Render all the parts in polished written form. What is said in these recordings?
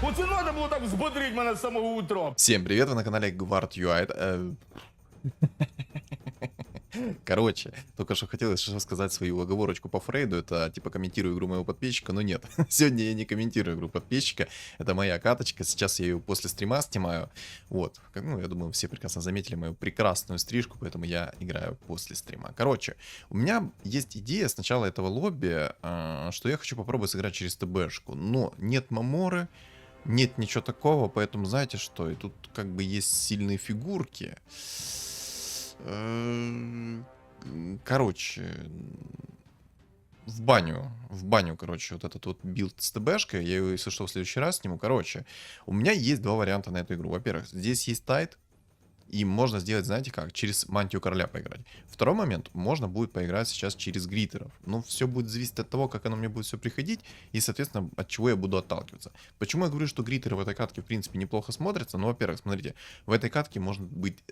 Оце треба було так взбодрити мене з самого утра. Всем привет, вы на канале Guard UI. Короче, только что хотелось сказать свою оговорочку по Фрейду. Это типа комментирую игру моего подписчика, но нет. Сегодня я не комментирую игру подписчика. Это моя каточка. Сейчас я ее после стрима снимаю. Вот. Ну, я думаю, все прекрасно заметили мою прекрасную стрижку, поэтому я играю после стрима. Короче, у меня есть идея с начала этого лобби, что я хочу попробовать сыграть через ТБшку. Но нет Маморы. Нет ничего такого, поэтому знаете что, и тут как бы есть сильные фигурки. Короче, в баню, короче, вот этот вот билд с ТБшкой, я его, если что, в следующий раз сниму. Короче, у меня есть два варианта на эту игру. Во-первых, здесь есть тайт, и можно сделать, знаете как, через мантию короля поиграть. Второй момент, можно будет поиграть сейчас через гритеров. Но все будет зависеть от того, как оно мне будет все приходить, и, соответственно, от чего я буду отталкиваться. Почему я говорю, что гритеры в этой катке, в принципе, неплохо смотрятся? Ну, во-первых, смотрите, в этой катке может быть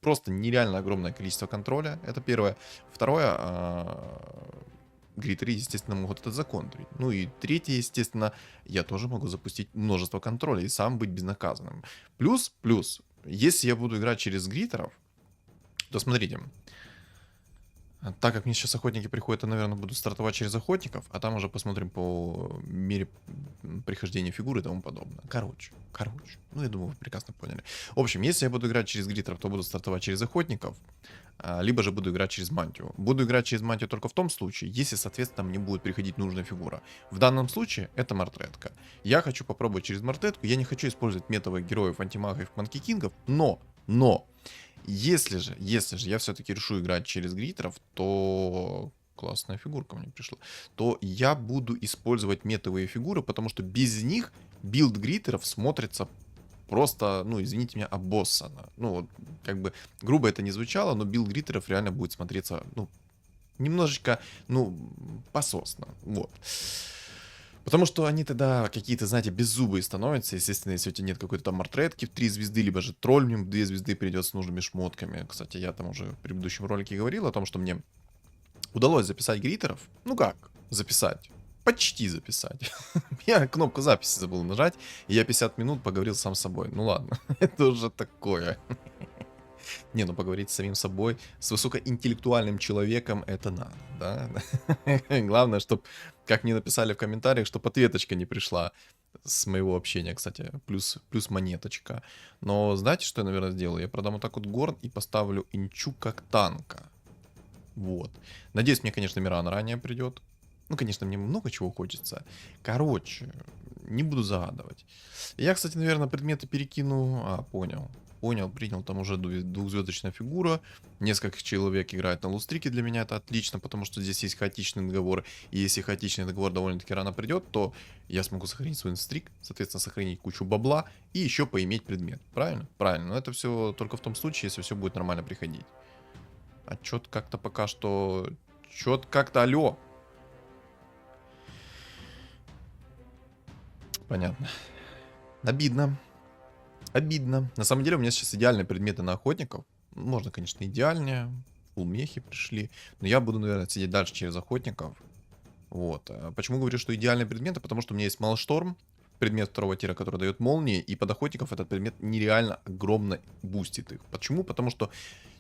просто нереально огромное количество контроля, это первое. Второе, гритеры, естественно, могут это законтрить. Ну и третье, естественно, я тоже могу запустить множество контроля и сам быть безнаказанным. Плюс, если я буду играть через гритеров, то смотрите, так как мне сейчас охотники приходят, я, наверное, буду стартовать через охотников, а там уже посмотрим по мере прихождения фигуры и тому подобное. Короче, ну я думаю, вы прекрасно поняли. В общем, если я буду играть через гритеров, то буду стартовать через охотников, либо же буду играть через мантию. Буду играть через мантию только в том случае, если, соответственно, мне будет приходить нужная фигура. В данном случае это мартретка. Я хочу попробовать через мартретку, я не хочу использовать метовых героев, антимагов, манкикингов, но, если же я все-таки решу играть через гритеров, то классная фигурка мне пришла, то я буду использовать метовые фигуры, потому что без них билд гритеров смотрится просто, ну, извините меня, обоссано. Ну, вот, как бы, грубо это не звучало, но билд гритеров реально будет смотреться, ну, немножечко, ну, пососно. Вот. Потому что они тогда какие-то, знаете, беззубые становятся. Естественно, если у тебя нет какой-то там мартретки в 3 звезды, либо же тролль мне в 2 звезды придет с нужными шмотками. Кстати, я там уже в предыдущем ролике говорил о том, что мне удалось записать гритеров. Ну как записать? Почти записать. Я кнопку записи забыл нажать, и я 50 минут поговорил сам с собой. Ну ладно, это уже такое. Не, ну поговорить с самим собой, с высокоинтеллектуальным человеком, это надо, да? Главное, чтобы, как мне написали в комментариях, чтобы ответочка не пришла с моего общения, кстати, плюс монеточка. Но знаете, что я, наверное, сделаю? Я продам вот так вот горн и поставлю инчу как танка. Вот. Надеюсь, мне, конечно, Миран ранее придет. Ну, конечно, мне много чего хочется. Короче, не буду загадывать. Я, кстати, наверное, предметы перекину... Понял, принял, там уже двухзвездочная фигура. Несколько человек играет на лустрике, для меня это отлично, потому что здесь есть хаотичный договор. И если хаотичный договор довольно-таки рано придет, то я смогу сохранить свой инстрик, соответственно, сохранить кучу бабла и еще поиметь предмет. Правильно? Правильно. Но это все только в том случае, если все будет нормально приходить. А чё-то как-то пока что... Чё-то как-то алё. Понятно. Обидно. Обидно. На самом деле у меня сейчас идеальные предметы на охотников. Можно, конечно, идеальнее. Фулмехи пришли. Но я буду, наверное, сидеть дальше через охотников. Вот. Почему говорю, что идеальные предметы? Потому что у меня есть Малшторм, предмет второго тира, который дает молнии. И под охотников этот предмет нереально огромно бустит их. Почему? Потому что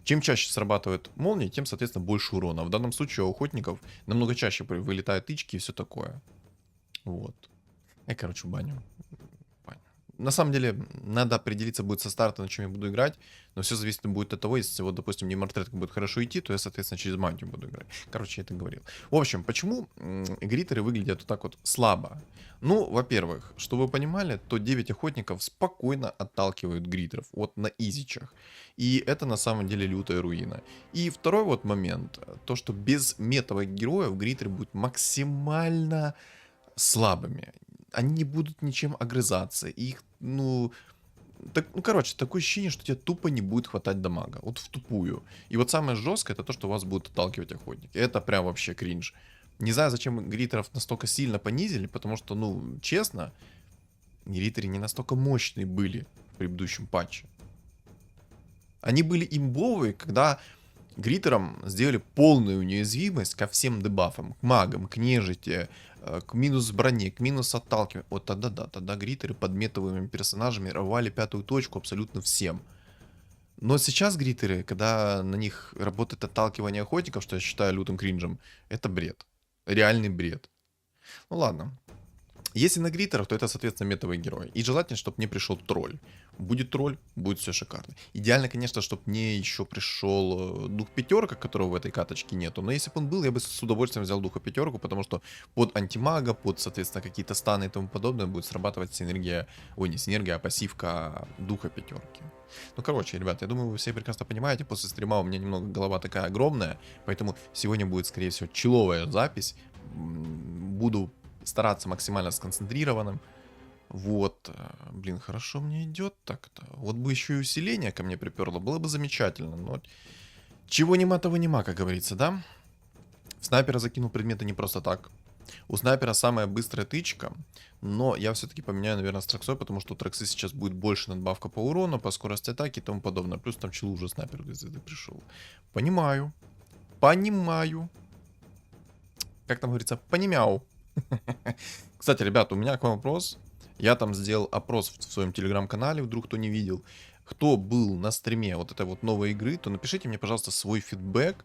чем чаще срабатывает молния, тем, соответственно, больше урона. В данном случае у охотников намного чаще вылетают тычки и все такое. Вот. Короче, в баню. На самом деле, надо определиться будет со старта, на чем я буду играть. Но все зависит будет от того, если вот, допустим, мне мартретка будет хорошо идти, то я, соответственно, через мантию буду играть. Короче, я это говорил. В общем, почему гритеры выглядят вот так вот слабо? Ну, во-первых, чтобы вы понимали, то 9 охотников спокойно отталкивают гритеров. Вот на изичах. И это на самом деле лютая руина. И второй вот момент. То, что без метовых героев гритеры будут максимально слабыми. Они не будут ничем огрызаться. Их, короче, такое ощущение, что тебе тупо не будет хватать дамага. Вот в тупую. И вот самое жесткое, это то, что вас будут отталкивать охотники. Это прям вообще кринж. Не знаю, зачем гритеров настолько сильно понизили, потому что, честно, гритеры не настолько мощные были в предыдущем патче. Они были имбовые, когда Гритерам сделали полную неуязвимость ко всем дебафам. К магам, к нежити, к минус броне, к минус отталкиванию. Вот тогда да, тогда гритеры под метовыми персонажами рвали пятую точку абсолютно всем. Но сейчас гритеры, когда на них работает отталкивание охотников, что я считаю лютым кринжем, это бред. Реальный бред. Ну ладно. Если на гритерах, то это, соответственно, метовый герой. И желательно, чтобы не пришел тролль. Будет тролль, будет все шикарно. Идеально, конечно, чтобы мне еще пришел дух пятерка, которого в этой каточке нету. Но если бы он был, я бы с удовольствием взял духа пятерку, потому что под антимага, под, соответственно, какие-то станы и тому подобное будет срабатывать синергия, ой, не синергия, а пассивка духа пятерки. Ну, короче, ребят, я думаю, вы все прекрасно понимаете, после стрима у меня немного голова такая огромная, поэтому сегодня будет, скорее всего, чиловая запись. Буду стараться максимально сконцентрированным. Вот. Блин, хорошо мне идет так-то. Вот бы еще и усиление ко мне приперло, было бы замечательно. Но чего нема, того нема, как говорится, да? В снайпера закинул предметы не просто так. У снайпера самая быстрая тычка, но я все-таки поменяю, наверное, с траксой, потому что у траксы сейчас будет больше надбавка по урону, по скорости атаки и тому подобное. Плюс там челу уже снайпер из звезды пришел. Понимаю. Понимаю. Как там говорится, понимаю. Кстати, ребят, у меня к вам вопрос. Я там сделал опрос в своем телеграм-канале, вдруг кто не видел. Кто был на стриме вот этой вот новой игры, то напишите мне, пожалуйста, свой фидбэк.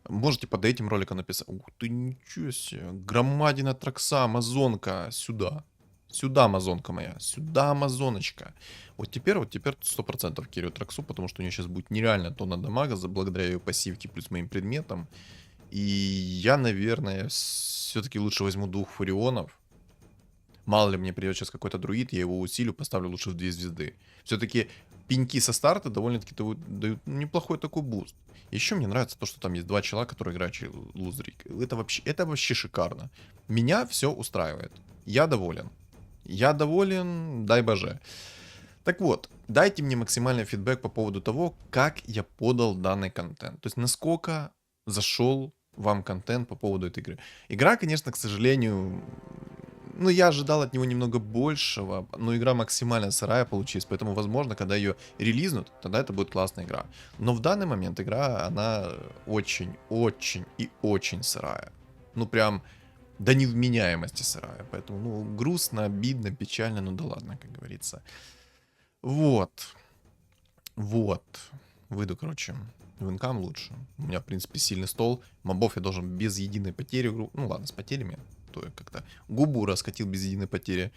Можете под этим роликом написать. Ух ты, ничего себе. Громадина тракса, амазонка. Сюда. Сюда, амазонка моя. Сюда, амазоночка. Вот теперь 100% кирю траксу, потому что у нее сейчас будет нереально тонна дамага, благодаря ее пассивке плюс моим предметам. И я, наверное, все-таки лучше возьму двух фурионов. Мало ли мне придет сейчас какой-то друид, я его усилю, поставлю лучше в 2 звезды. Все-таки пеньки со старта довольно-таки дают неплохой такой буст. Еще мне нравится то, что там есть 2 чела, которые играют через лузрик. Это вообще шикарно. Меня все устраивает. Я доволен. Я доволен, дай боже. Так вот, дайте мне максимальный фидбэк по поводу того, как я подал данный контент. То есть, насколько зашел вам контент по поводу этой игры. Игра, конечно, к сожалению, ну, я ожидал от него немного большего, но игра максимально сырая получилась, поэтому, возможно, когда ее релизнут, тогда это будет классная игра. Но в данный момент игра, она очень, очень и очень сырая. Ну, прям до невменяемости сырая. Поэтому, ну, грустно, обидно, печально, ну да ладно, как говорится. Вот. Вот. Выйду, короче, в инкам лучше. У меня, в принципе, сильный стол. Мобов я должен без единой потери... Ну ладно, с потерями. То я как-то губу раскатил без единой потери.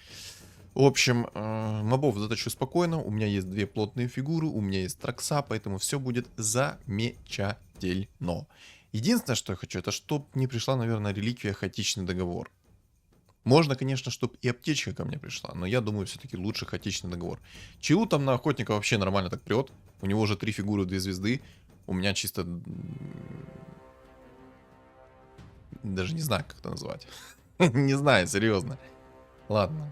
В общем, мобов заточу спокойно. У меня есть 2 плотные фигуры. У меня есть тракса, поэтому все будет замечательно. Единственное, что я хочу, это чтобы не пришла, наверное, реликвия хаотичный договор. Можно, конечно, чтобы и аптечка ко мне пришла, но я думаю, все-таки лучше хаотичный договор. Чилу там на охотника вообще нормально так прет. У него уже 3 фигуры, 2 звезды. У меня чисто... Даже не знаю, как это назвать. Не знаю, серьезно. Ладно,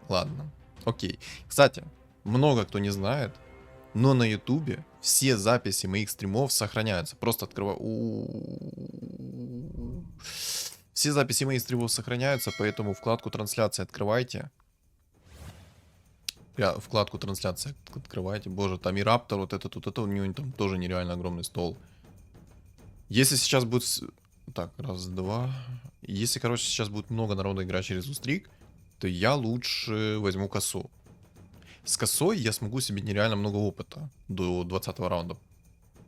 ладно. Окей. Кстати, много кто не знает, но на ютубе все записи моих стримов сохраняются. Просто открываю... Все записи моих стримов сохраняются, поэтому вкладку трансляции открывайте. Вкладку трансляции открывайте. Боже, там и Раптор, вот это, тут это, у него там тоже нереально огромный стол. Если сейчас будет... Так, раз, два. Если, короче, сейчас будет много народа играть через устрик, то я лучше возьму косу. С косой я смогу себе нереально много опыта до 20 раунда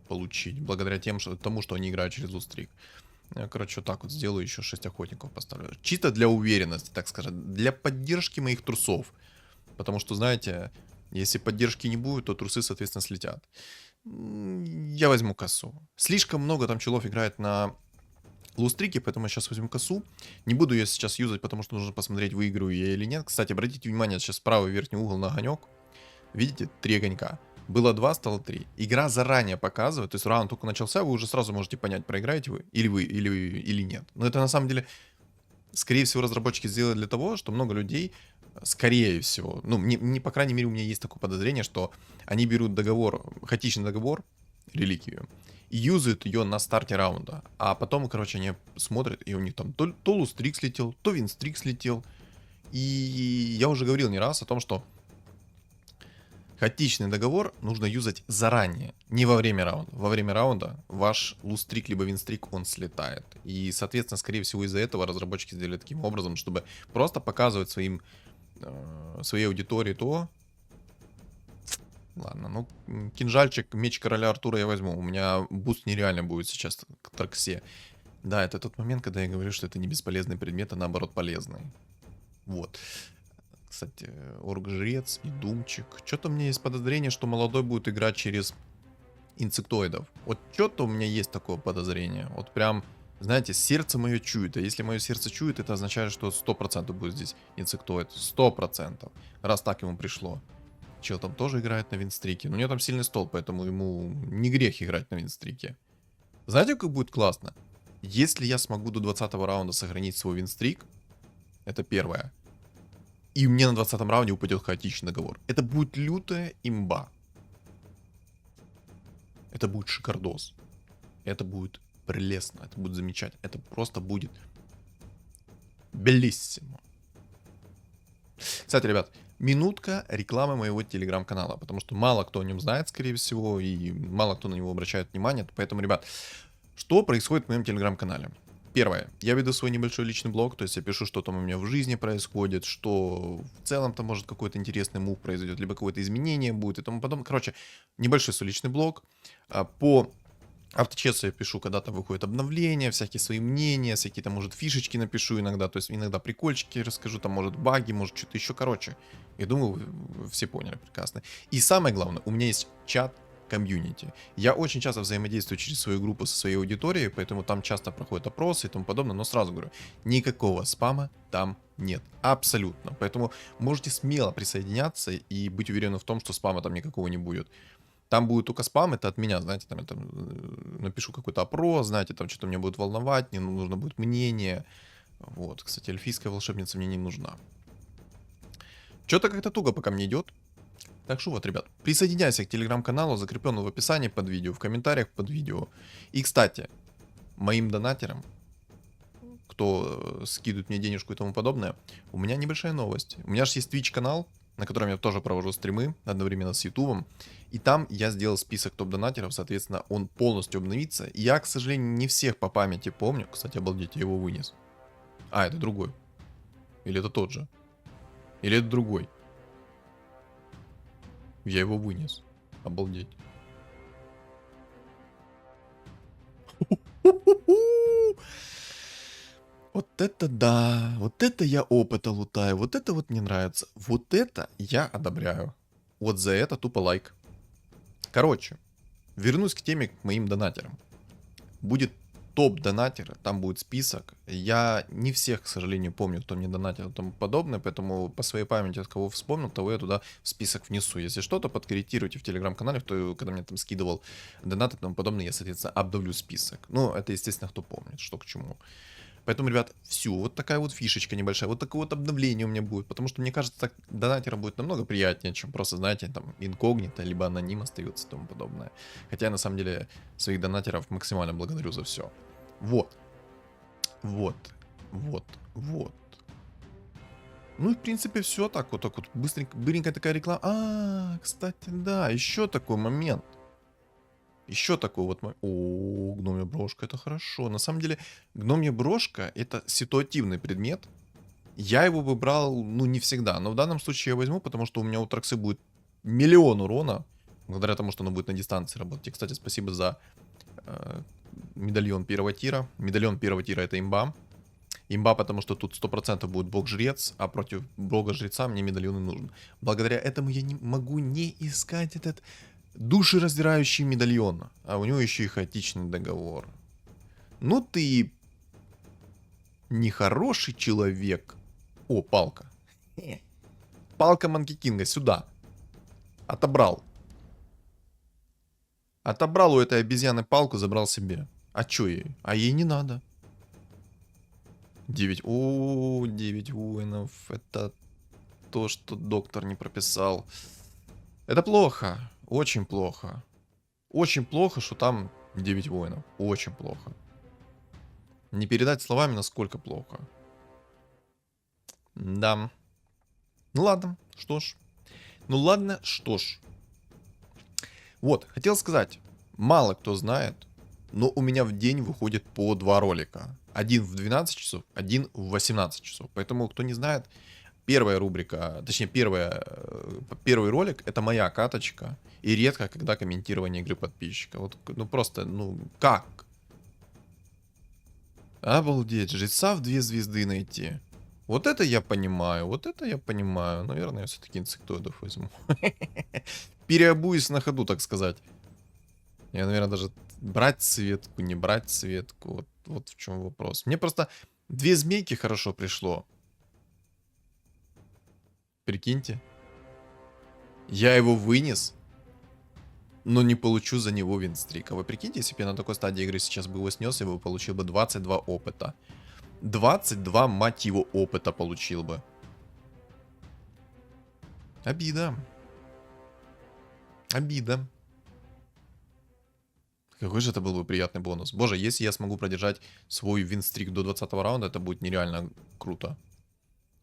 получить. Благодаря тому, что они играют через устрик. Я, короче, вот так вот сделаю, еще 6 охотников поставлю. Чисто для уверенности, так сказать. Для поддержки моих трусов. Потому что, знаете, если поддержки не будет, то трусы, соответственно, слетят. Я возьму косу. Слишком много там челов играет на лустрике, поэтому я сейчас возьму косу. Не буду ее сейчас юзать, потому что нужно посмотреть, выиграю я или нет. Кстати, обратите внимание, сейчас правый верхний угол на огонек. Видите? 3 огонька. Было 2, стало 3. Игра заранее показывает, то есть раунд только начался, вы уже сразу можете понять, проиграете вы или нет. Но это на самом деле, скорее всего, разработчики сделали для того, что много людей, скорее всего, ну, не по крайней мере, у меня есть такое подозрение, что они берут договор, хаотичный договор, реликвию, и юзают ее на старте раунда. А потом, короче, они смотрят, и у них там то лустрик слетел, то винстрик слетел. И я уже говорил не раз о том, что Хаотичный договор нужно юзать заранее, не во время раунда. Во время раунда ваш лустрик либо винстрик, он слетает. И, соответственно, скорее всего, из-за этого разработчики сделали таким образом, чтобы просто показывать своей аудитории то... Ладно, ну, кинжальчик, меч короля Артура я возьму. У меня буст нереально будет сейчас к Тарксе. Да, это тот момент, когда я говорю, что это не бесполезный предмет, а наоборот полезный. Вот. Кстати, орг-жрец и думчик. Что-то у меня есть подозрение, что молодой будет играть через инсектоидов. Вот что-то у меня есть такое подозрение. Вот прям, знаете, сердце мое чует. А если мое сердце чует, это означает, что 100% будет здесь инсектоид. 100%. Раз так ему пришло. Чел там тоже играет на винстрике. Но у него там сильный стол, поэтому ему не грех играть на винстрике. Знаете, как будет классно? Если я смогу до 20 раунда сохранить свой винстрик, это первое. И мне на 20 раунде упадет хаотичный договор. Это будет лютая имба. Это будет шикардос. Это будет прелестно. Это будет замечательно. Это просто будет белиссимо. Кстати, ребят, минутка рекламы моего телеграм-канала. Потому что мало кто о нем знает, скорее всего. И мало кто на него обращает внимание. Поэтому, ребят, что происходит в моем телеграм-канале? Первое. Я веду свой небольшой личный блог, то есть я пишу, что там у меня в жизни происходит, что в целом там может какой-то интересный мув произойдет, либо какое-то изменение будет и тому подобное. Короче, небольшой свой личный блог. По авточесу я пишу, когда там выходит обновление, всякие свои мнения, всякие там, может, фишечки напишу иногда, то есть иногда прикольчики расскажу, там, может, баги, может, что-то еще. Короче, я думаю, вы все поняли прекрасно. И самое главное, у меня есть чат комьюнити. Я очень часто взаимодействую через свою группу со своей аудиторией, поэтому там часто проходят опросы и тому подобное, но сразу говорю, никакого спама там нет. Абсолютно. Поэтому можете смело присоединяться и быть уверены в том, что спама там никакого не будет. Там будет только спам, это от меня, знаете, там я напишу какой-то опрос, знаете, там что-то меня будет волновать, мне нужно будет мнение. Вот, кстати, эльфийская волшебница мне не нужна. Что-то как-то туго пока мне идет. Так что вот, ребят, присоединяйся к телеграм-каналу, закрепленному в описании под видео, в комментариях под видео. И, кстати, моим донатерам, кто скидывает мне денежку и тому подобное, у меня небольшая новость. У меня же есть Twitch канал, на котором я тоже провожу стримы одновременно с Ютубом. И там я сделал список топ-донатеров, соответственно, он полностью обновится. И я, к сожалению, не всех по памяти помню. Кстати, обалдеть, я его вынес. А, это другой. Или это тот же. Или это другой. Я его вынес. Обалдеть. Вот это да. Вот это я опыта лутаю. Вот это вот мне нравится. Вот это я одобряю. Вот за это тупо лайк. Короче, вернусь к теме, к моим донатерам. Будет топ-донатеры, там будет список. Я не всех, к сожалению, помню, кто мне донатил и тому подобное, поэтому по своей памяти, от кого вспомнил, того я туда в список внесу. Если что-то, подкорректируйте в телеграм-канале, кто, когда мне там скидывал донаты и тому подобное, я, соответственно, обновлю список. Ну, это, естественно, кто помнит, что к чему. Поэтому, ребят, все, вот такая вот фишечка небольшая, вот такое вот обновление у меня будет, потому что, мне кажется, так донатерам будет намного приятнее, чем просто, знаете, там, инкогнито, либо аноним остается и тому подобное. Хотя я, на самом деле, своих донатеров максимально благодарю за все. Вот. Вот. Вот. Вот. Ну и, в принципе, все так вот быстренько, быренькая такая реклама. А, кстати, да, еще такой момент. Еще такой вот... О, гномья брошка, это хорошо. На самом деле, гномья брошка — это ситуативный предмет. Я его выбрал, ну, не всегда. Но в данном случае я возьму, потому что у меня у Траксы будет 1 000 000 урона. Благодаря тому, что оно будет на дистанции работать. И, кстати, спасибо за медальон первого тира. Медальон первого тира — это имба. Имба, потому что тут 100% будет бог-жрец, а против бога-жреца мне медальон и нужен. Благодаря этому я не могу не искать этот... душераздирающий медальон. А у него еще и хаотичный договор. Ну ты нехороший человек. О, палка. Палка Манки Кинга, сюда. Отобрал. Отобрал у этой обезьяны палку, забрал себе. А чё ей? А ей не надо. 9. О, 9 воинов. Это то, что доктор не прописал. Это плохо. Очень плохо. Очень плохо, что там 9 воинов. Очень плохо. Не передать словами, насколько плохо. Да. Ну ладно, что ж. Ну ладно, что ж. Вот, хотел сказать, мало кто знает, но у меня в день выходит по 2 ролика. Один в 12 часов, один в 18 часов. Поэтому, кто не знает, первая рубрика, точнее, первый ролик — это моя каточка. И редко, когда комментирование игры подписчика. Вот, ну просто, ну, как? Обалдеть, жреца в 2 звезды найти. Вот это я понимаю, вот это я понимаю. Наверное, я все-таки инсектоидов возьму. Переобуюсь на ходу, так сказать. Я, наверное, даже брать цветку, не брать цветку. Вот в чем вопрос. Мне просто 2 змейки хорошо пришло. Прикиньте. Я его вынес, но не получу за него винстрик. А вы прикиньте, если бы я на такой стадии игры сейчас бы его снес, я бы получил бы 22 опыта. 22, мать его, опыта получил бы. Обида. Обида. Какой же это был бы приятный бонус. Боже, если я смогу продержать свой винстрик до 20 раунда, это будет нереально круто.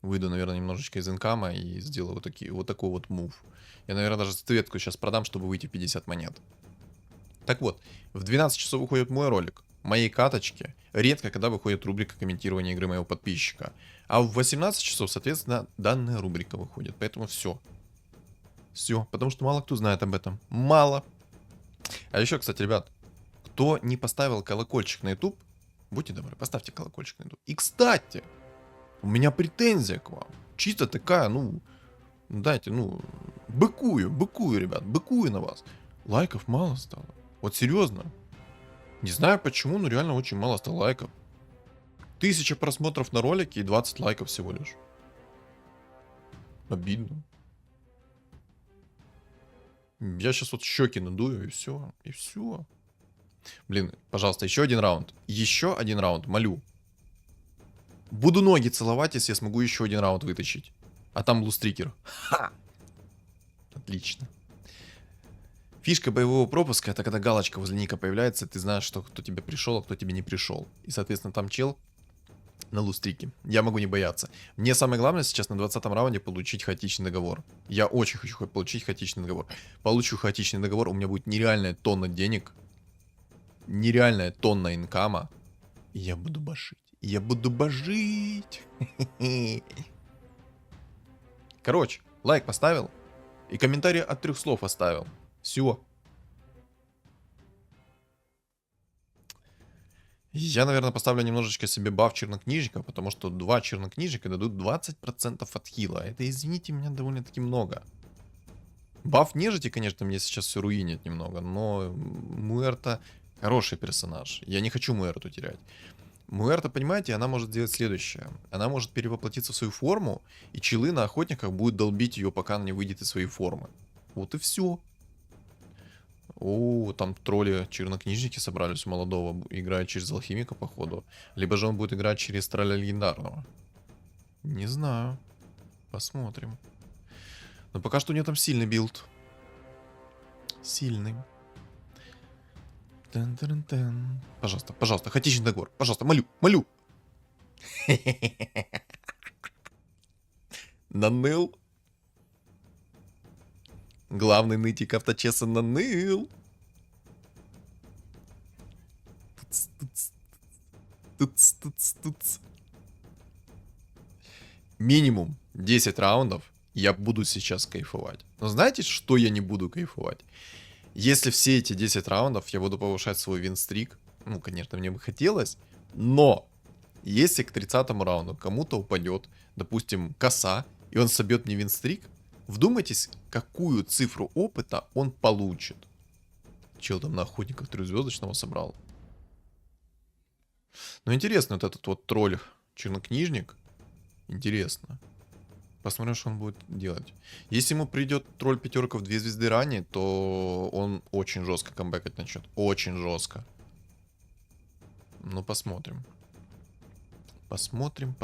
Выйду, наверное, немножечко из инкама и сделаю вот такой вот мув. Я, наверное, даже цветку сейчас продам, чтобы выйти 50 монет. Так вот, в 12 часов выходит мой ролик, моей каточки. Редко, когда выходит рубрика комментирования игры моего подписчика. А в 18 часов, соответственно, данная рубрика выходит. Поэтому все. Все, потому что мало кто знает об этом. Мало. А еще, кстати, ребят, кто не поставил колокольчик на YouTube, будьте добры, поставьте колокольчик на YouTube. И, кстати, у меня претензия к вам. Чисто такая, ну, дайте, ну, быкую, ребят, быкую на вас. Лайков мало стало. Вот серьезно. Не знаю почему, но реально очень мало стало лайков. 1000 просмотров на ролике и 20 лайков всего лишь. Обидно. Я сейчас вот щеки надую, и все. И все. Блин, пожалуйста, еще один раунд. Еще один раунд, молю. Буду ноги целовать, если я смогу еще один раунд вытащить. А там лустрикер. Ха! Отлично. Фишка боевого пропуска — это когда галочка возле ника появляется, ты знаешь, что кто тебе пришел, а кто тебе не пришел. И, соответственно, там чел на лустрике. Я могу не бояться. Мне самое главное сейчас на 20-м раунде получить хаотичный договор. Я очень хочу получить хаотичный договор. Получу хаотичный договор, у меня будет нереальная тонна денег. Нереальная тонна инкама. И я буду башить. Я буду божить. Короче, лайк поставил. И комментарий от 3 слов оставил. Все. Я, наверное, поставлю немножечко себе баф чернокнижника, потому что 2 чернокнижника дадут 20% от хила. Это, извините меня, довольно-таки много. Баф нежити, конечно, мне сейчас все руинит немного, но Муэрта хороший персонаж. Я не хочу Муэрту терять. Муэрта, понимаете, она может сделать следующее. Она может перевоплотиться в свою форму, и челы на охотниках будут долбить ее, пока она не выйдет из своей формы. Вот и все. О, там тролли чернокнижники собрались у молодого, играют через алхимика, походу. Либо же он будет играть через тролля легендарного. Не знаю. Посмотрим. Но пока что у него там сильный билд. Сильный. Тан-тан-тан. Пожалуйста, пожалуйста, хаотичный договор. Пожалуйста, молю, молю. Наныл. Главный нытик авточеса наныл. Туц. Минимум 10 раундов я буду сейчас кайфовать. Но знаете, что я не буду кайфовать? Если все эти 10 раундов я буду повышать свой винстрик, ну, конечно, мне бы хотелось, но если к 30-му раунду кому-то упадет, допустим, коса, и он собьет мне винстрик, вдумайтесь, какую цифру опыта он получит. Чел там на охотниках 3-звездочного собрал. Ну, интересно, вот этот вот тролль чернокнижник. Интересно. Посмотрим, что он будет делать. Если ему придет тролль пятерка в 2 звезды ранее, то он очень жестко камбэкать начнет. Очень жестко. Ну, посмотрим. Посмотрим.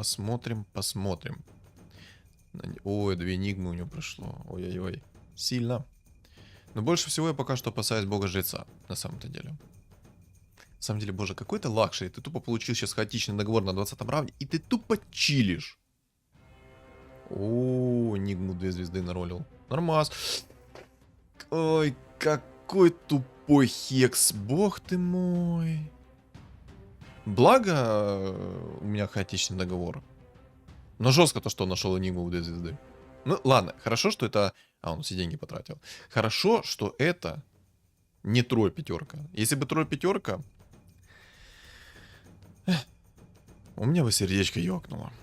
Ой, 2 энигмы у него прошло. Ой-ой-ой. Сильно. Но больше всего я пока что опасаюсь бога-жреца, на самом-то деле. На самом деле, боже, какой то лакшери. Ты тупо получил сейчас хаотичный договор на 20-м раунде, и ты тупо чилишь. О, энигму 2 звезды наролил. Нормас. Ой, как Какой тупой хекс, бог ты мой. Благо, у меня хаотичный договор. Но жестко то, что он нашел энигму в 2 звезды. Ну, ладно, хорошо, что это... А, он все деньги потратил. Хорошо, что это не тролль пятерка. Если бы тролль пятерка... У меня бы сердечко ёкнуло.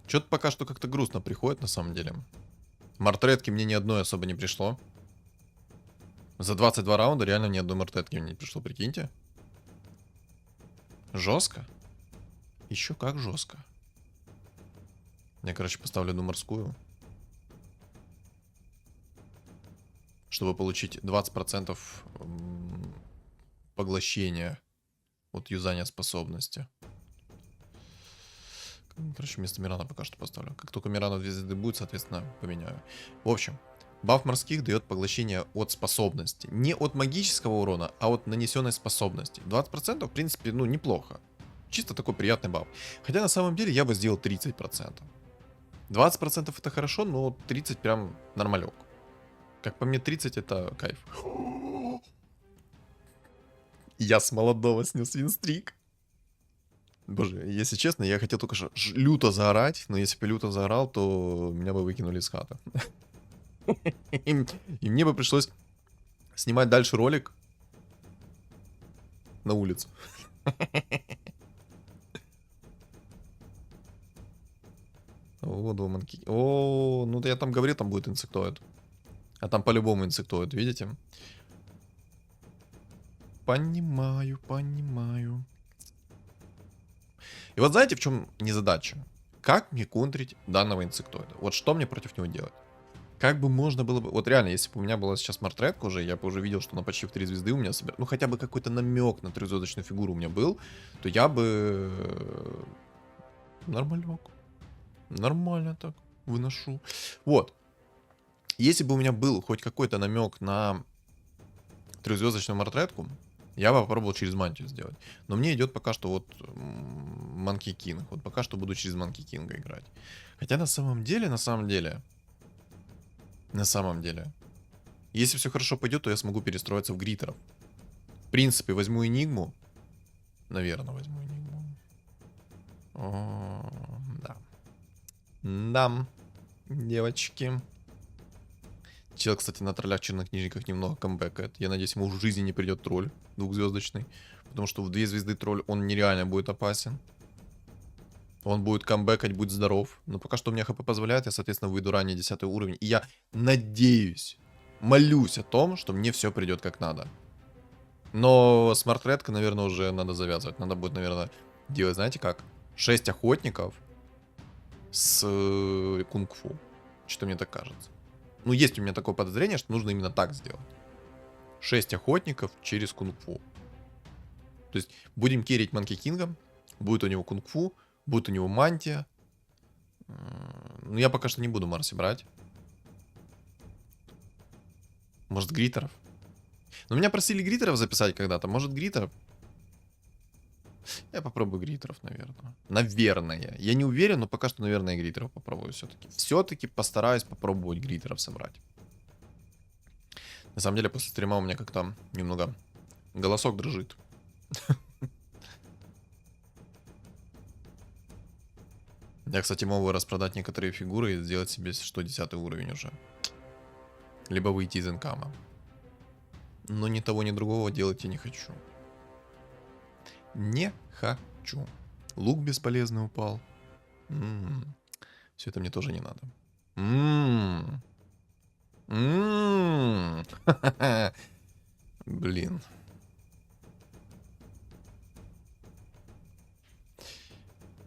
Что-то пока что как-то грустно приходит, на самом деле. Мартретки мне ни одной особо не пришло. За 22 раунда реально ни одной мартретки мне не пришло, прикиньте. Жестко? Еще как жестко. Я, короче, поставлю одну морскую. Чтобы получить 20% поглощения от юзания способности. Короче, вместо Мирана пока что поставлю. Как только Мирана 2 звезды будет, соответственно, поменяю. В общем, баф морских дает поглощение от способности. Не от магического урона, а от нанесенной способности. 20% в принципе, ну, неплохо. Чисто такой приятный баф. Хотя на самом деле я бы сделал 30%. 20% это хорошо, но 30 прям нормалек. Как по мне, 30 это кайф. Я с молодого снес винстрик. Боже, если честно, я хотел только что люто заорать, но если бы люто заорал, то меня бы выкинули из хаты. И мне бы пришлось снимать дальше ролик на улицу. О, 2 манки. О, ну да я там говорил, там будет инсектоид. А там по-любому инсектоид, видите? Понимаю, понимаю. И вот знаете, в чем незадача? Как мне контрить данного инсектоида? Вот что мне против него делать? Как бы можно было бы... Вот реально, если бы у меня была сейчас мартретка уже, я бы уже видел, что она почти в 3 звезды у меня собирает. Ну, хотя бы какой-то намек на 3-звездочную фигуру у меня был, то я бы... Нормалек. Нормально так. Выношу. Вот. Если бы у меня был хоть какой-то намек на 3-звездочную мартретку, я бы попробовал через мантию сделать. Но мне идет пока что вот Monkey King. Вот пока что буду через Monkey King играть. Хотя на самом деле, если все хорошо пойдет, то я смогу перестроиться в гритеров. В принципе, возьму Энигму. Наверное, возьму Энигму. О, да. Да, девочки. Чел, кстати, на троллях чернокнижниках немного камбэкает. Я надеюсь, ему в жизни не придет тролль 2-звездочный. Потому что в 2 звезды тролль, он нереально будет опасен. Он будет камбэкать, будет здоров. Но пока что у меня хп позволяет, я, соответственно, выйду ранее 10 уровень. И я надеюсь, молюсь о том, что мне все придет как надо. Но с мартредкой, наверное, уже надо завязывать. Надо будет, наверное, делать, знаете как? 6 охотников с кунг-фу. Что мне так кажется. Ну, есть у меня такое подозрение, что нужно именно так сделать. 6 охотников через кунг-фу. То есть будем керить Манки Кингом. Будет у него кунг-фу. Будет у него мантия. Ну, я пока что не буду Марси брать. Может, гритеров? Но меня просили гритеров записать когда-то. Может, гритеров? Я попробую гритеров, наверное. Наверное. Я не уверен, но пока что, наверное, гритеров попробую все-таки. Все-таки постараюсь попробовать гритеров собрать. На самом деле, после стрима у меня как-то немного голосок дрожит. Я, кстати, могу распродать некоторые фигуры и сделать себе 110 уровень уже. Либо выйти из инкама. Но ни того, ни другого делать я не хочу. Не хочу. Лук бесполезный упал. Все это мне тоже не надо. Блин.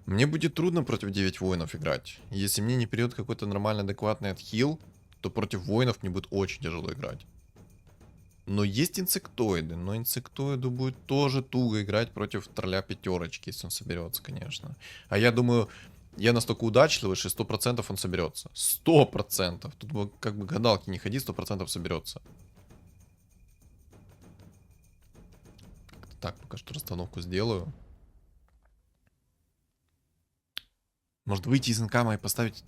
Мне будет трудно против 9 воинов играть. Если мне не придет какой-то нормальный, адекватный отхил, то против воинов мне будет очень тяжело играть. Но есть инсектоиды, но инсектоиду будет тоже туго играть против тролля пятерочки, если он соберется, конечно. А я думаю, я настолько удачливый, что 100% он соберется. 100%. Тут как бы гадалки не ходи, 100% соберется. Так, пока что расстановку сделаю. Может выйти из инкама и поставить...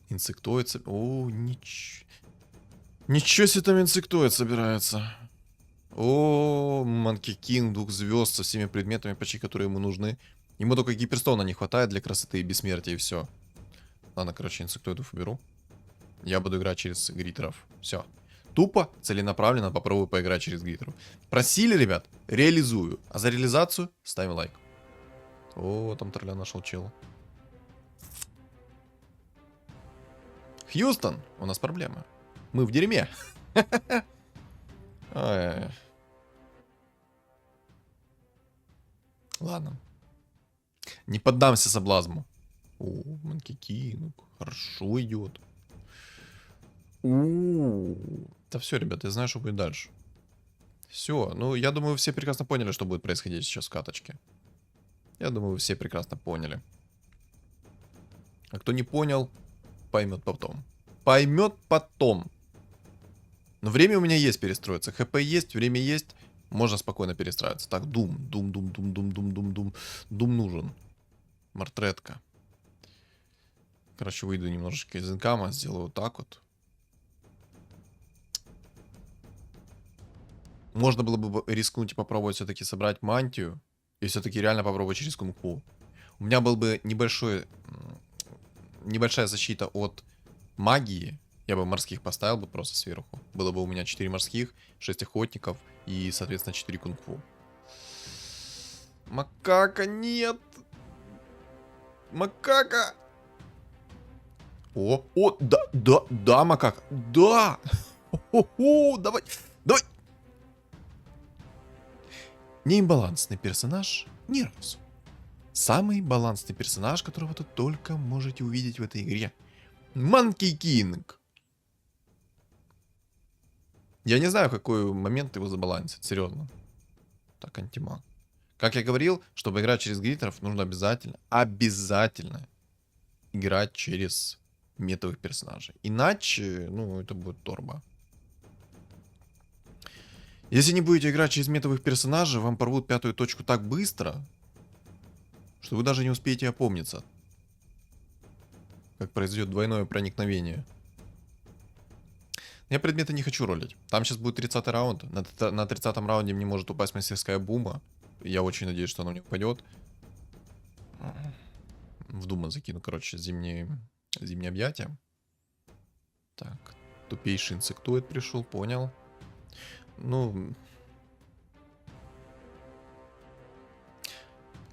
Инсектоид... О, ничего себе там инсектоид собирается. О, Манки Кинг, дух звезд со всеми предметами, почти которые ему нужны. Ему только гиперстона не хватает для красоты и бессмертия, и все. Ладно, короче, инсектоидов уберу. Я буду играть через гритеров. Все. Тупо, целенаправленно попробую поиграть через гритеров. Просили, ребят? Реализую. А за реализацию ставим лайк. О, там тролля нашел чел. Хьюстон, у нас проблемы. Мы в дерьме. Ой. Ладно. Не поддамся соблазну. О, Манки Кинг. Хорошо идет. Да все, ребят, я знаю, что будет дальше. Все, ну я думаю, все прекрасно поняли, что будет происходить сейчас в каточке. Я думаю, вы все прекрасно поняли. А кто не понял, поймет потом. Поймет потом. Но время у меня есть перестроиться. ХП есть, время есть. Можно спокойно перестраиваться. Так, Дум. Дум нужен. Мартретка. Короче, выйду немножечко из инкама. Сделаю вот так вот. Можно было бы рискнуть и попробовать все-таки собрать мантию. И все-таки реально попробовать через кунг-фу. У меня был бы небольшая защита от магии. Я бы морских поставил бы просто сверху. Было бы у меня 4 морских, 6 охотников и, соответственно, 4 кунг-фу. Макака, нет! Макака! О, да, макака. Да! Давай, давай! Неимбалансный персонаж ни разу. Самый балансный персонаж, которого вы только можете увидеть в этой игре. Манки Кинг. Я не знаю, в какой момент его забалансить, серьезно. Так, антимаг. Как я говорил, чтобы играть через гритеров, нужно обязательно играть через метовых персонажей. Иначе, ну, это будет торба. Если не будете играть через метовых персонажей, вам порвут 5-ю точку так быстро, что вы даже не успеете опомниться. Как произойдет двойное проникновение. Я предметы не хочу ролить. Там сейчас будет 30-й раунд. На 30-м раунде мне может упасть мастерская бума. Я очень надеюсь, что она не упадет. В Дума закину, короче, зимние объятия. Так, тупейший инсектоид пришел, понял. Ну,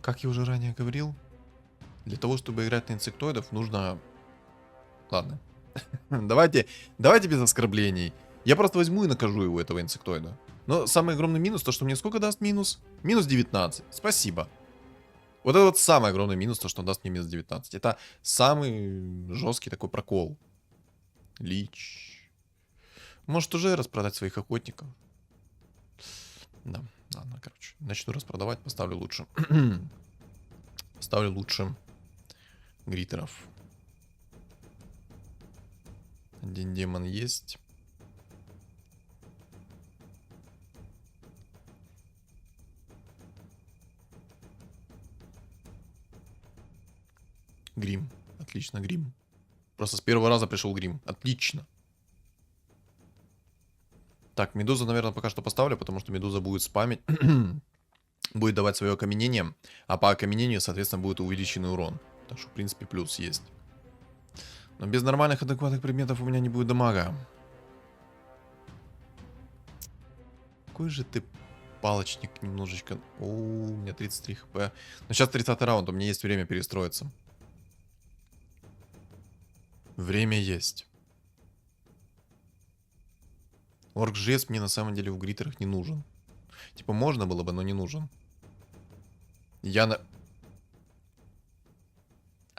как я уже ранее говорил, для того, чтобы играть на инсектоидов, нужно... Ладно. Давайте без оскорблений. Я просто возьму и накажу его, этого инсектоида. Но самый огромный минус, то что мне сколько даст минус? Минус 19. Спасибо. Вот это вот самый огромный минус, то что он даст мне минус 19. Это самый жесткий такой прокол. Лич. Может уже распродать своих охотников. Да, ладно, короче. Начну распродавать, поставлю лучше. Ставлю лучше гритеров. Один демон есть. Грим. Отлично, грим. Просто с первого раза пришел грим. Отлично. Так, медузу, наверное, пока что поставлю, потому что медуза будет спамить. Будет давать свое окаменение. А по окаменению, соответственно, будет увеличенный урон. Так что, в принципе, плюс есть. Но без нормальных адекватных предметов у меня не будет дамага. Какой же ты палочник немножечко. О, у меня 33 хп. Но сейчас 30-й раунд, у меня есть время перестроиться. Время есть. Орк-жрец мне на самом деле в гритерах не нужен. Типа можно было бы, но не нужен. А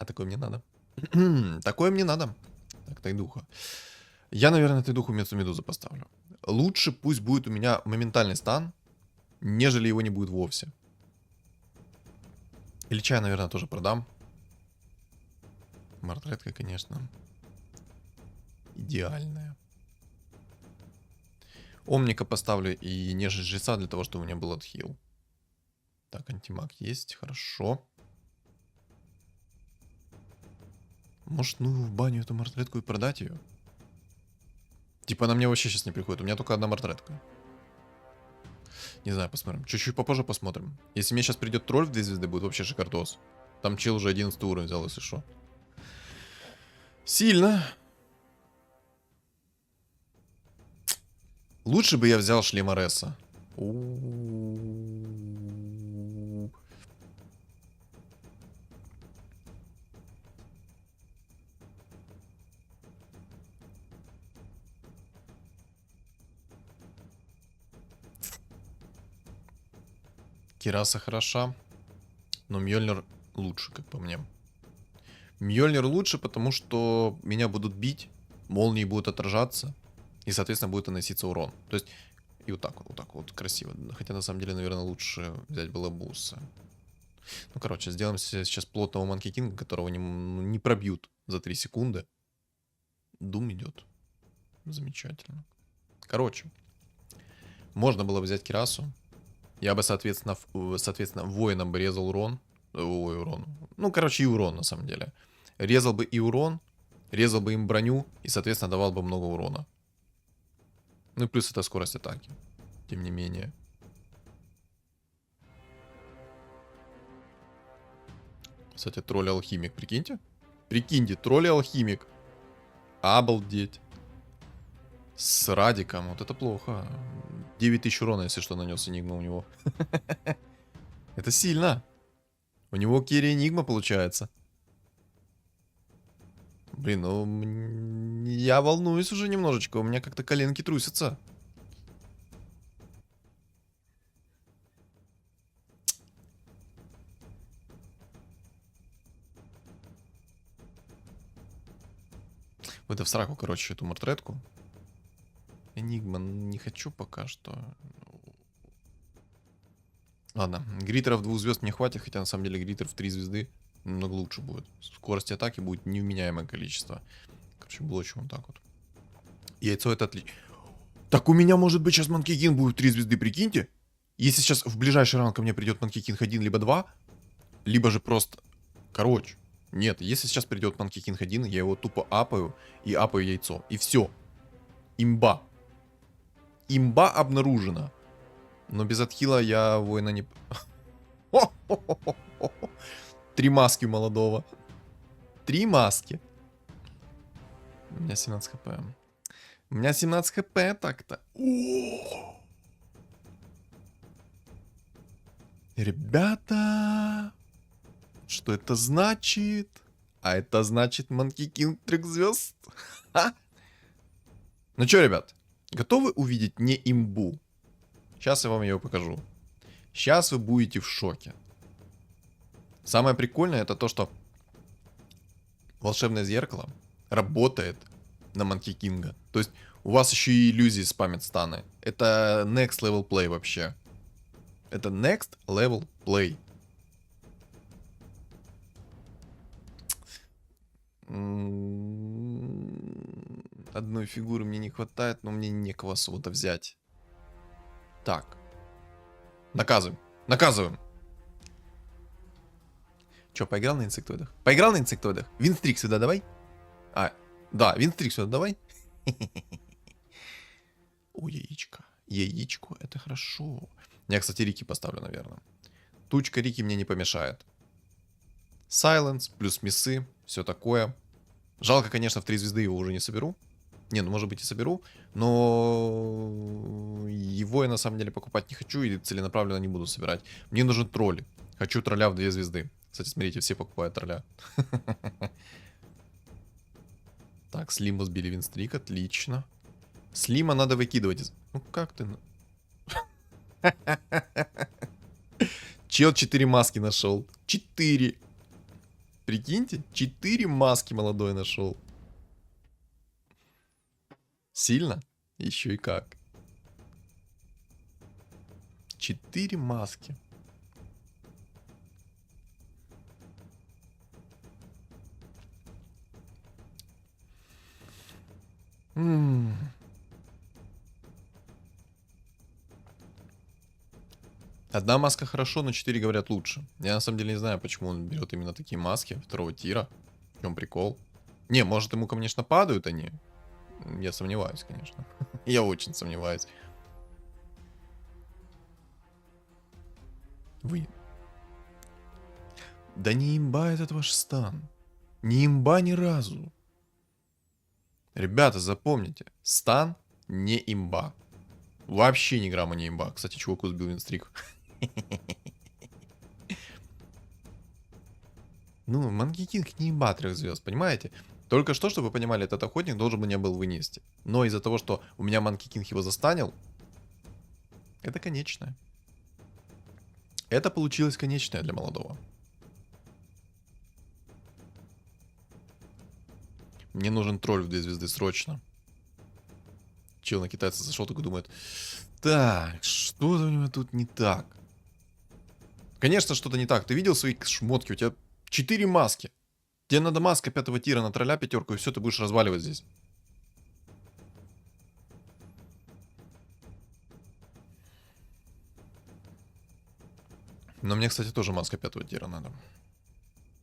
такое мне надо. Такое мне надо. Так, Тайдуха. Я, наверное, Тайдуху вместо медузы поставлю. Лучше пусть будет у меня моментальный стан, нежели его не будет вовсе. Ильича я, наверное, тоже продам. Мартретка, конечно. Идеальная. Омника поставлю и нежить жреца для того, чтобы у меня был отхил. Так, антимаг есть, хорошо. Может, ну в баню эту мартретку и продать ее? Типа она мне вообще сейчас не приходит, у меня только одна мартретка. Не знаю, посмотрим. Чуть-чуть попозже посмотрим. Если мне сейчас придет тролль в 2 звезды, будет вообще шикардос. Там чел уже 11 уровень взял, если что. Сильно. Лучше бы я взял шлем Ареса. Кираса хороша, но Мьёльнир лучше, как по мне. Мьёльнир лучше, потому что меня будут бить, молнии будут отражаться, и, соответственно, будет наноситься урон. То есть, и вот так вот, красиво. Хотя, на самом деле, наверное, лучше взять было буса. Ну, короче, сделаем сейчас плотного Манки Кинга, которого не пробьют за 3 секунды. Дум идет. Замечательно. Короче, можно было взять Кирасу. Я бы, соответственно, воином бы резал урон. Ой, урон. Ну, короче, и урон, на самом деле. Резал бы и урон, резал бы им броню, и, соответственно, давал бы много урона. Ну и плюс это скорость атаки. Тем не менее. Кстати, тролль-алхимик, прикиньте. Прикиньте, тролль-алхимик. Обалдеть. С Радиком, вот это плохо. 9000 урона, если что, нанес Энигма у него. Это сильно. У него Керри Энигма получается. Блин, ну я волнуюсь уже немножечко. У меня как-то коленки трусятся. Это в сраку, короче, эту мартретку. Энигма не хочу пока что. Ладно, гритеров 2 звезд мне хватит, хотя на самом деле гритер в 3 звезды намного лучше будет. Скорость атаки будет невменяемое количество. Короче, блочим вот так вот. Яйцо это отлично. Так у меня может быть сейчас Манки Кинг будет в 3 звезды, прикиньте. Если сейчас в ближайший раунд ко мне придет Манки Кинг 1 либо 2, либо же просто... Короче, нет, если сейчас придет Манки Кинг 1, я его тупо апаю и апаю яйцо. И все. Имба. Имба обнаружена. Но без отхила я воина не... 3 маски у молодого. 3 маски. У меня 17 хп. У меня 17 хп так-то. Ребята, что это значит? А это значит Манки Кинг 3 звезд. Ну что, ребят, готовы увидеть не имбу? Сейчас я вам ее покажу. Сейчас вы будете в шоке. Самое прикольное это то, что волшебное зеркало работает на Манки Кинга. То есть у вас еще и иллюзии спамят станы. Это next level play вообще. Это next level play. Одной фигуры мне не хватает, но мне некого особо-то взять. Так. Наказываем. Наказываем. Че, поиграл на инсектоидах? Поиграл на инсектоидах? Винстрик сюда давай. А, да, винстрик сюда давай. О, яичко. Яичко, это хорошо. Я, кстати, Рики поставлю, наверное. Тучка Рики мне не помешает. Сайленс, плюс миссы, все такое. Жалко, конечно, в 3 звезды его уже не соберу. Не, ну может быть и соберу, но его я на самом деле покупать не хочу и целенаправленно не буду собирать. Мне нужен тролль. Хочу тролля в 2 звезды. Кстати, смотрите, все покупают тролля. Так, Слиму сбили винстрик, отлично. Слима надо выкидывать. Ну как ты... Чел 4 маски нашел. 4. Прикиньте, 4 маски молодой нашел. Сильно? Еще и как. 4 маски. Одна маска хорошо, но 4 говорят лучше. Я на самом деле не знаю, почему он берет именно такие маски второго тира. В чем прикол? Не, может ему, конечно, падают они. Я сомневаюсь, конечно. Я очень сомневаюсь. Вы. Да не имба этот ваш стан. Не имба ни разу. Ребята, запомните. Стан не имба. Вообще ни грамма не имба. Кстати, чуваку сбил винстрик. Ну, Monkey King не имба 3 звезд, понимаете? Только что, чтобы вы понимали, этот охотник должен меня был вынести. Но из-за того, что у меня Monkey King его застанил, это конечное. Это получилось конечное для молодого. Мне нужен тролль в 2 звезды срочно. Чел на китайца зашел, такой думает: так, что-то у него тут не так. Конечно, что-то не так. Ты видел свои шмотки? У тебя 4 маски. Тебе надо маска 5 тира на тролля 5, и все, ты будешь разваливать здесь. Но мне, кстати, тоже маска 5 тира надо.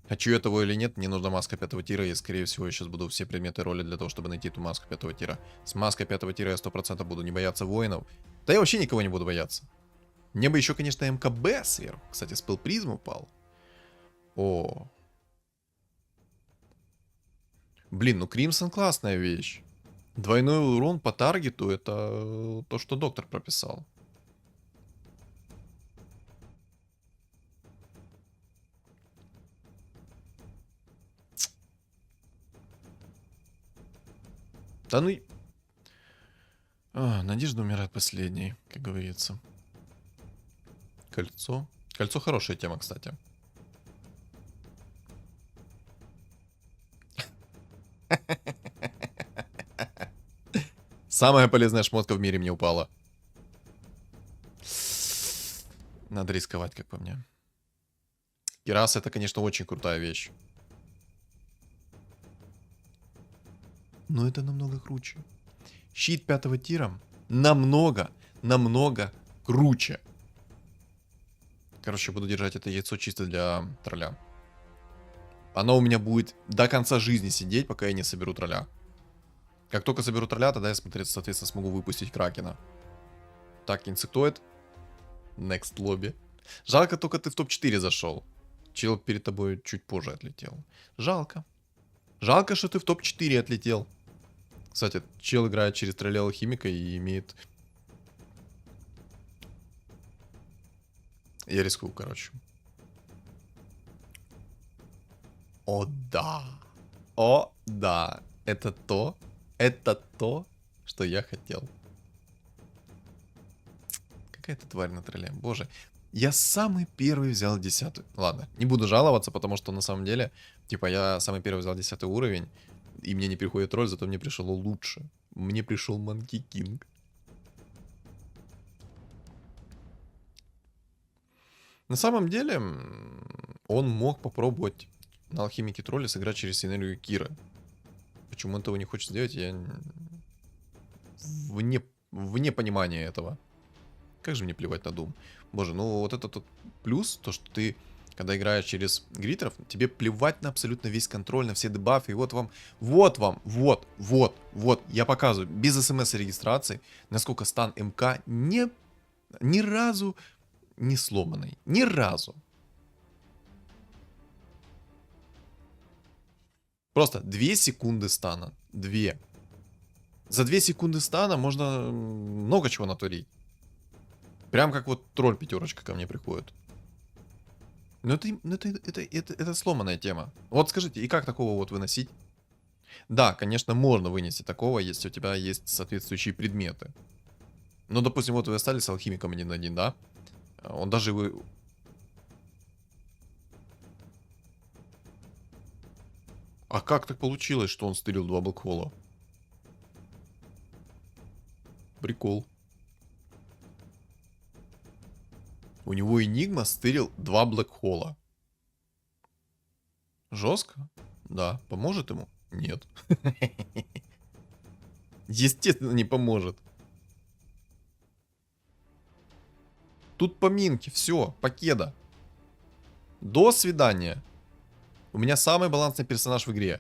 Хочу я того или нет, мне нужна маска 5 тира, и, скорее всего, я сейчас буду все предметы роли для того, чтобы найти эту маску 5 тира. С маской 5 тира я 100% буду не бояться воинов. Да я вообще никого не буду бояться. Мне бы еще, конечно, МКБ сверху. Кстати, спел призм упал. О. Блин, ну Кримсон классная вещь. Двойной урон по таргету — это то, что доктор прописал. Да ну... надежда умирает последней, как говорится. Кольцо. Кольцо хорошая тема, кстати. Самая полезная шмотка в мире мне упала. Надо рисковать, как по мне. Кираса — это, конечно, очень крутая вещь. Но это намного круче. Щит 5 тира намного круче. Короче, буду держать это яйцо чисто для тролля. Оно у меня будет до конца жизни сидеть, пока я не соберу тролля. Как только соберу тролля, тогда я, соответственно, смогу выпустить кракена. Так, инсектоид. Next lobby. Жалко, только ты в топ-4 зашел. Чел перед тобой чуть позже отлетел. Жалко. Жалко, что ты в топ-4 отлетел. Кстати, чел играет через тролля алхимика и имеет... Я рискую, короче. О, да. О, да. Это то, что я хотел. Какая-то тварь на тролле. Боже. Я самый первый взял 10. Ладно, не буду жаловаться, потому что на самом деле, типа, я самый первый взял 10 уровень, и мне не приходит тролль, зато мне пришел лучше. Мне пришел Monkey King. На самом деле, он мог попробовать на алхимике тролля сыграть через синергию Кира. Почему он этого не хочет сделать, я вне понимания этого. Как же мне плевать на Doom. Боже, ну вот это тот плюс, то что ты, когда играешь через гритеров, тебе плевать на абсолютно весь контроль, на все дебафы, и вот вам, я показываю, без смс-регистрации, насколько стан МК ни разу не сломанный. Ни разу. Просто 2 секунды стана. 2. За 2 секунды стана можно много чего натворить. Прям как вот тролль 5 ко мне приходит. Но это сломанная тема. Вот скажите, и как такого вот выносить? Да, конечно, можно вынести такого, если у тебя есть соответствующие предметы. Но, допустим, вот вы остались с алхимиком 1 на 1, да? Он даже вы... А как так получилось, что он стырил 2 блэкхола? Прикол. У него Энигма стырил 2 блэкхола. Жестко? Да. Поможет ему? Нет. Естественно, не поможет. Тут поминки, все, покеда. До свидания. У меня самый балансный персонаж в игре.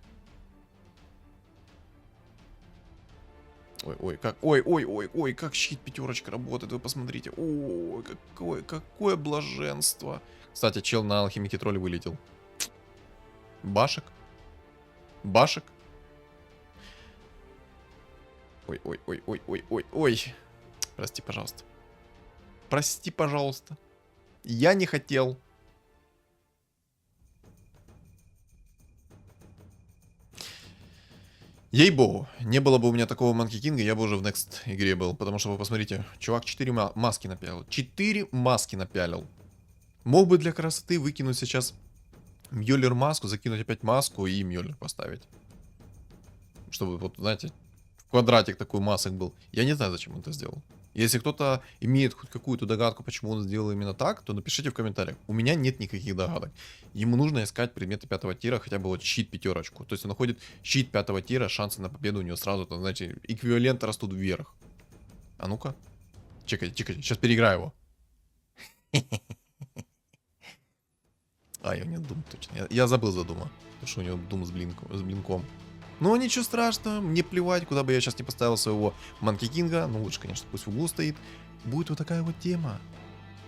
Ой, как щит пятерочка работает, вы посмотрите. Ой, какое блаженство. Кстати, чел на алхимике тролль вылетел. Башек. Башек. Ой. Прости, пожалуйста. Прости, пожалуйста. Я не хотел. Ей-богу, не было бы у меня такого Манки Кинга, я бы уже в Next игре был. Потому что вы посмотрите, чувак 4 маски напялил. 4 маски напялил. Мог бы для красоты выкинуть сейчас Мьёльнир маску, закинуть опять маску и Мьёльнир поставить. Чтобы, вот, знаете, квадратик такой масок был. Я не знаю, зачем он это сделал. Если кто-то имеет хоть какую-то догадку, почему он сделал именно так, то напишите в комментариях. У меня нет никаких догадок. Ему нужно искать предметы 5 тира, хотя бы вот щит пятерочку. То есть он находит щит 5 тира, шансы на победу у него сразу, то, знаете, эквиваленты растут вверх. А ну-ка. Чекайте, сейчас переиграю его. А, у него Дум точно. Я забыл за Дума. Потому что у него Дум с блинком. Но ничего страшного, мне плевать, куда бы я сейчас не поставил своего Манки Кинга. Ну, лучше, конечно, пусть в углу стоит. Будет вот такая вот тема.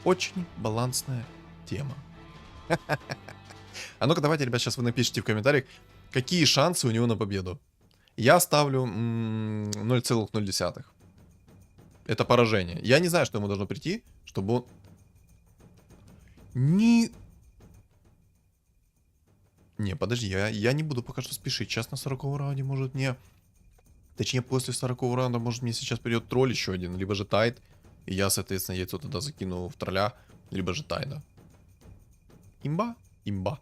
Очень балансная тема. А ну-ка, давайте, ребят, сейчас вы напишите в комментариях, какие шансы у него на победу. Я ставлю 0,0. Это поражение. Я не знаю, что ему должно прийти, чтобы он... Не, подожди, я не буду пока что спешить. Сейчас на 40-м раунде может мне... Точнее, после 40-го раунда может мне сейчас придет тролль еще один. Либо же Тайд. И я, соответственно, яйцо туда закину в тролля. Либо же Тайда. Имба? Имба.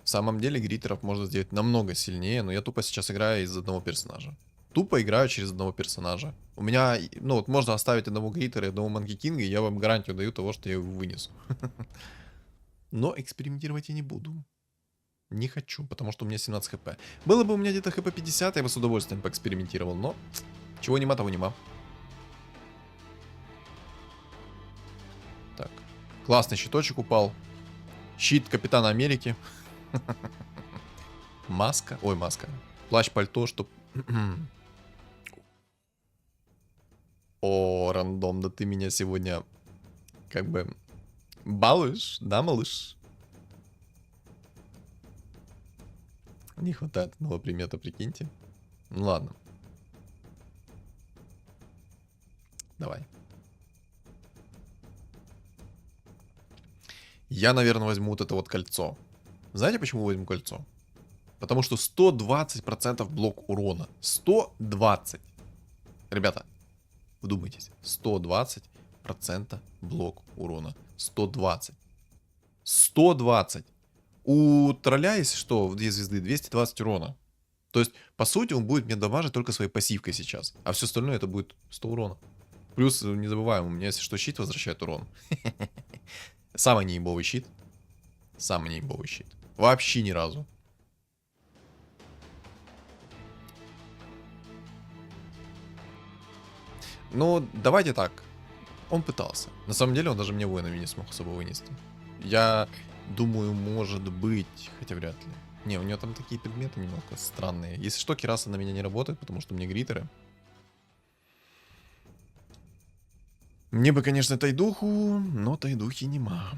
В самом деле, гритеров можно сделать намного сильнее. Но я тупо сейчас играю из одного персонажа. Тупо играю через одного персонажа. У меня, ну вот, можно оставить одного гритера и одного Манки Кинга. И я вам гарантию даю того, что я его вынесу. Но экспериментировать я не буду. Не хочу, потому что у меня 17 хп. Было бы у меня где-то хп 50, я бы с удовольствием поэкспериментировал, но чего нема, того нема. Так, классный щиточек упал. Щит Капитана Америки. Маска, ой, маска. Плащ-пальто, чтоб... О, рандом, да ты меня сегодня как бы... балуешь, да, малыш? Не хватает одного примета, прикиньте. Ну ладно. Давай. Я, наверное, возьму вот это вот кольцо. Знаете, почему возьму кольцо? Потому что 120% блок урона. 120. Ребята, вдумайтесь. 120% блок урона. 120. 120. У тролля, если что, в 2 звезды 220 урона. То есть, по сути, он будет мне дамажить только своей пассивкой сейчас. А все остальное это будет 100 урона. Плюс, не забываем, у меня, если что, щит возвращает урон. Самый неебовый щит. Самый неебовый щит. Вообще ни разу. Ну, давайте так. Он пытался. На самом деле, он даже мне воинами не смог особо вынести. Я думаю, может быть, хотя вряд ли. Не, у него там такие предметы немного странные. Если что, кираса на меня не работает, потому что мне гритеры. Мне бы, конечно, тайдуху, но тайдухи нема.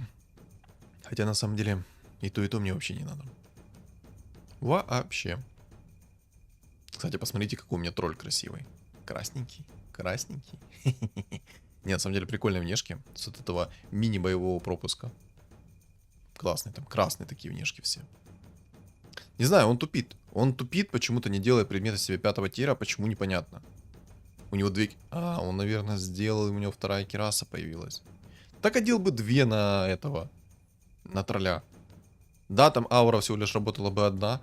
Хотя, на самом деле, и то мне вообще не надо. Вообще. Кстати, посмотрите, какой у меня тролль красивый. Красненький. Красненький. Не, на самом деле, прикольные внешки. С вот этого мини-боевого пропуска. Классные там, красные такие внешки все. Не знаю, он тупит. Он тупит, почему-то не делая предметы себе 5 тира. Почему, непонятно. У него 2... А, он, наверное, сделал, и у него 2 кираса появилась. Так одел бы 2 на этого. На тролля. Да, там аура всего лишь работала бы 1.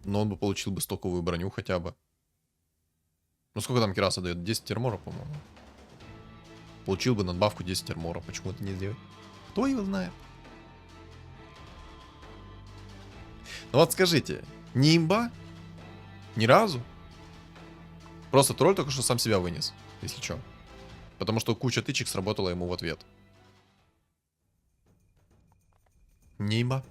Но он бы получил бы стоковую броню хотя бы. Ну, сколько там кираса дает? 10 термора, по-моему. Получил бы надбавку 10 термора. Почему это не сделать? Кто его знает? Ну вот скажите, не имба? Ни разу? Просто тролль только что сам себя вынес, если что. Потому что куча тычек сработала ему в ответ. Не имба.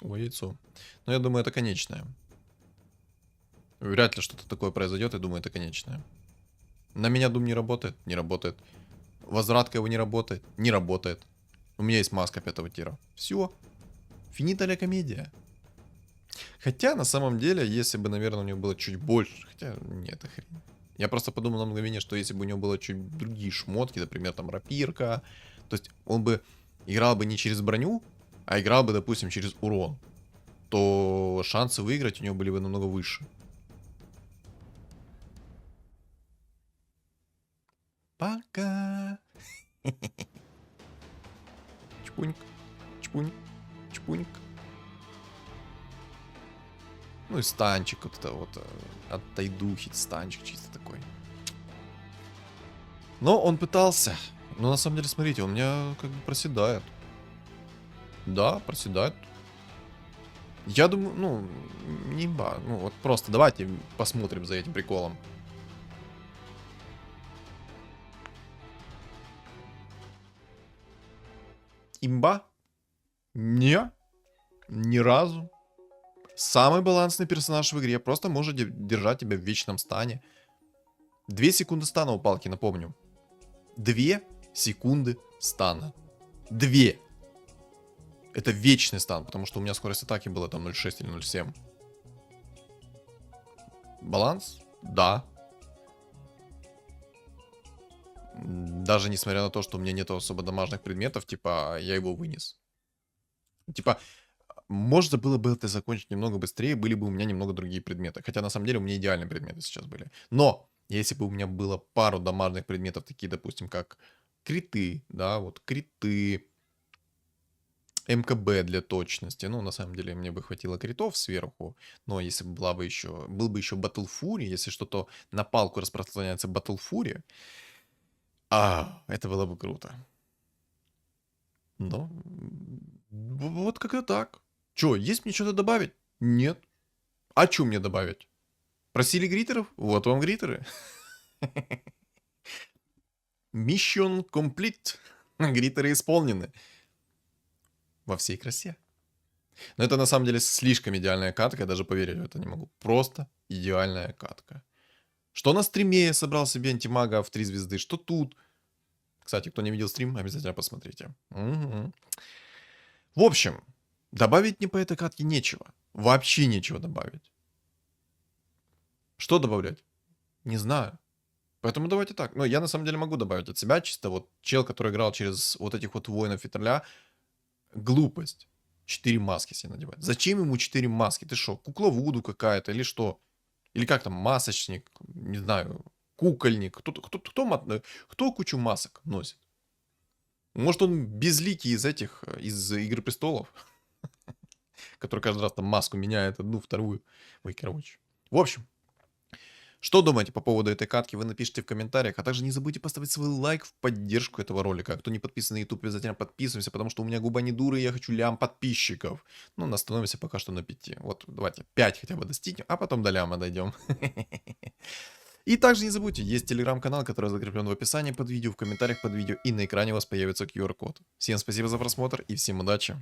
Ой, яйцо. Но я думаю, это конечное. Вряд ли что-то такое произойдет, я думаю, это конечное. На меня Дум не работает? Не работает. Возвратка его не работает? Не работает. У меня есть маска 5-го тира. Все. Финита ля комедия. Хотя, на самом деле, если бы, наверное, у него было чуть больше... Хотя, нет, это хрень. Я просто подумал на мгновение, что если бы у него было чуть другие шмотки, например, там рапирка, то есть он бы играл бы не через броню, а играл бы, допустим, через урон, то шансы выиграть у него были бы намного выше. Пока. Чпуньк, чпуньк, чпуньк. Ну и станчик вот это вот. Оттайдухить станчик чисто такой. Но он пытался. Но на самом деле, смотрите, он у меня как бы проседает. Да, проседает. Я думаю, ну, не имба. Ну вот просто давайте посмотрим за этим приколом. Имба? Не. Ни разу. Самый балансный персонаж в игре. Просто может держать тебя в вечном стане. 2 секунды стана у палки, напомню. 2 секунды стана. 2. Это вечный стан, потому что у меня скорость атаки была там 0.6 или 0.7. Баланс? Да. Даже несмотря на то, что у меня нет особо дамажных предметов, типа, я его вынес. Типа, можно было бы это закончить немного быстрее, были бы у меня немного другие предметы. Хотя, на самом деле, у меня идеальные предметы сейчас были. Но, если бы у меня было пару дамажных предметов, такие, допустим, как криты, да, вот криты, МКБ для точности. Ну, на самом деле, мне бы хватило критов сверху. Но если бы была бы еще, был бы еще Battle Fury, если что-то на палку распространяется Battle Fury, это было бы круто. Но, вот как-то так. Че, есть мне что-то добавить? Нет. А что мне добавить? Просили гритеров? Вот вам гритеры. Mission complete. Гритеры исполнены. Во всей красе. Но это на самом деле слишком идеальная катка, я даже поверить в это не могу. Просто идеальная катка. Что на стриме я собрал себе антимага в 3 звезды, что тут. Кстати, кто не видел стрим, обязательно посмотрите. Угу. В общем, добавить мне по этой катке нечего. Вообще нечего добавить. Что добавлять? Не знаю. Поэтому давайте так. Но я на самом деле могу добавить от себя чисто вот чел, который играл через вот этих вот воинов Фитроля. Глупость. 4 маски себе надевать. Зачем ему 4 маски? Ты что, кукла Вуду какая-то или что? Или как там, масочник, не знаю, кукольник. Кто кучу масок носит? Может, он безликий из этих, из Игры Престолов? Который каждый раз там маску меняет, одну, вторую. Ой, короче. В общем, что думаете по поводу этой катки, вы напишите в комментариях. А также не забудьте поставить свой лайк в поддержку этого ролика. Кто не подписан на YouTube, обязательно подписываемся, потому что у меня губа не дура, и я хочу лям подписчиков. Ну, остановимся пока что на 5. Вот, давайте 5 хотя бы достигнем, а потом до ляма дойдем. И также не забудьте, есть телеграм-канал, который закреплен в описании под видео, в комментариях под видео, и на экране у вас появится QR-код. Всем спасибо за просмотр и всем удачи.